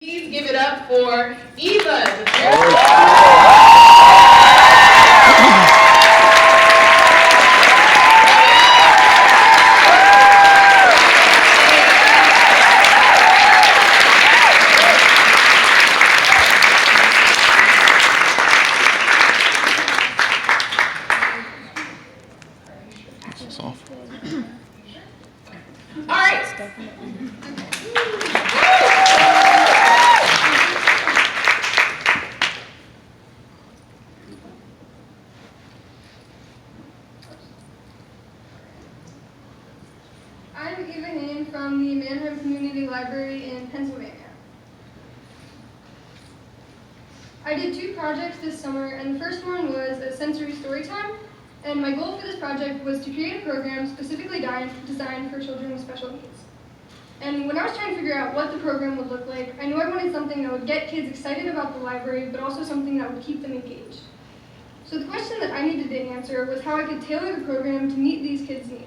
Please give it up for Eva. All right. I'm Eva Hain from the Manheim Community Library in Pennsylvania. I did 2 projects this summer, and the first one was a sensory story time, and my goal for this project was to create a program specifically designed for children with special needs. And when I was trying to figure out what the program would look like, I knew I wanted something that would get kids excited about the library, but also something that would keep them engaged. So the question that I needed to answer was how I could tailor the program to meet these kids' needs.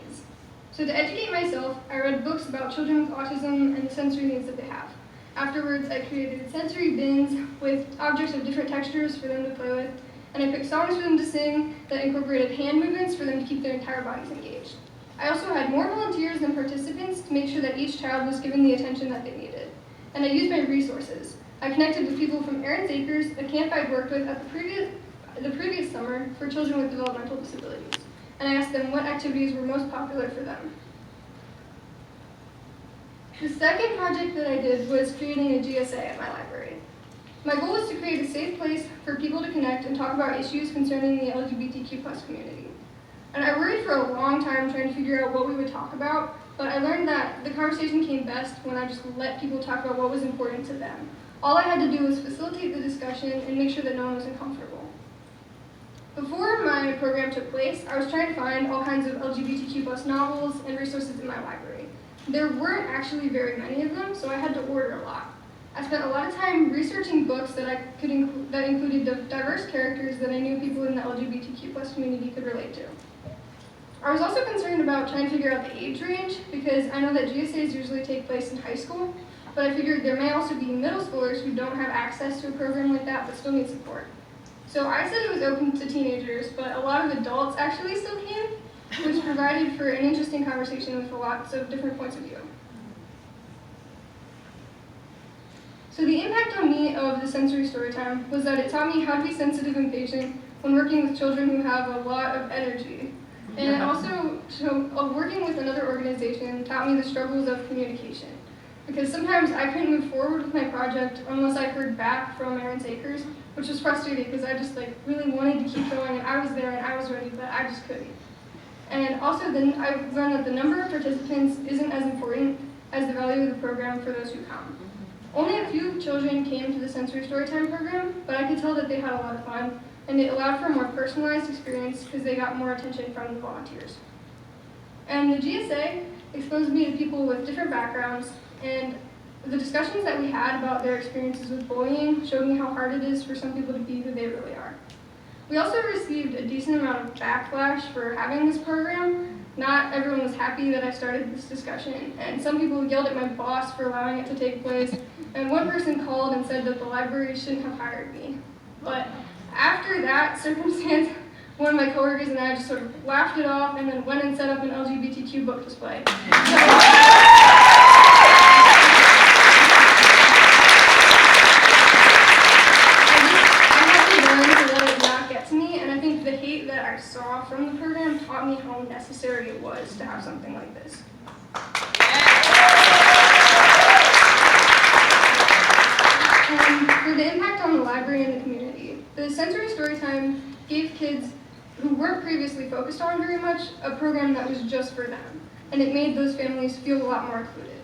So to educate myself, I read books about children with autism and the sensory needs that they have. Afterwards, I created sensory bins with objects of different textures for them to play with, and I picked songs for them to sing that incorporated hand movements for them to keep their entire bodies engaged. I also had more volunteers than participants to make sure that each child was given the attention that they needed. And I used my resources. I connected with people from Aaron's Acres, a camp I'd worked with at the previous summer for children with developmental disabilities. And I asked them what activities were most popular for them. The second project that I did was creating a GSA at my library. My goal was to create a safe place for people to connect and talk about issues concerning the LGBTQ+ community. And I worried for a long time trying to figure out what we would talk about, but I learned that the conversation came best when I just let people talk about what was important to them. All I had to do was facilitate the discussion and make sure that no one was uncomfortable. Before my program took place, I was trying to find all kinds of LGBTQ+ novels and resources in my library. There weren't actually very many of them, so I had to order a lot. I spent a lot of time researching books that included diverse characters that I knew people in the LGBTQ+ community could relate to. I was also concerned about trying to figure out the age range because I know that GSAs usually take place in high school, but I figured there may also be middle schoolers who don't have access to a program like that but still need support. So I said it was open to teenagers, but a lot of adults actually still came, which provided for an interesting conversation with lots of different points of view. So the impact on me of the sensory story time was that it taught me how to be sensitive and patient when working with children who have a lot of energy. And it also, working with another organization taught me the struggles of communication. Because sometimes I couldn't move forward with my project unless I heard back from Aaron's Acres, which was frustrating because I just really wanted to keep going, and I was there and I was ready, but I just couldn't. And also then I learned that the number of participants isn't as important as the value of the program for those who come. Only a few children came to the sensory storytime program, but I could tell that they had a lot of fun, and it allowed for a more personalized experience because they got more attention from the volunteers. And the GSA exposed me to people with different backgrounds, and the discussions that we had about their experiences with bullying showed me how hard it is for some people to be who they really are. We also received a decent amount of backlash for having this program. Not everyone was happy that I started this discussion, and some people yelled at my boss for allowing it to take place, and one person called and said that the library shouldn't have hired me. But after that circumstance, one of my coworkers and I just sort of laughed it off and then went and set up an LGBTQ book display. I saw from the program taught me how necessary it was to have something like this. And for the impact on the library and the community, the sensory storytime gave kids who weren't previously focused on very much a program that was just for them, and it made those families feel a lot more included.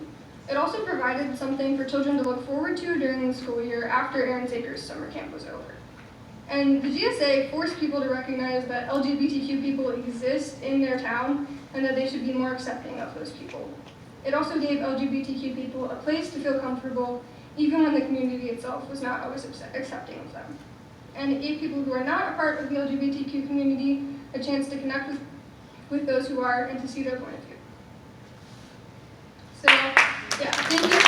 It also provided something for children to look forward to during the school year after Aaron's Acres summer camp was over. And the GSA forced people to recognize that LGBTQ people exist in their town and that they should be more accepting of those people. It also gave LGBTQ people a place to feel comfortable even when the community itself was not always accepting of them. And it gave people who are not a part of the LGBTQ community a chance to connect with those who are and to see their point of view. So, yeah, thank you.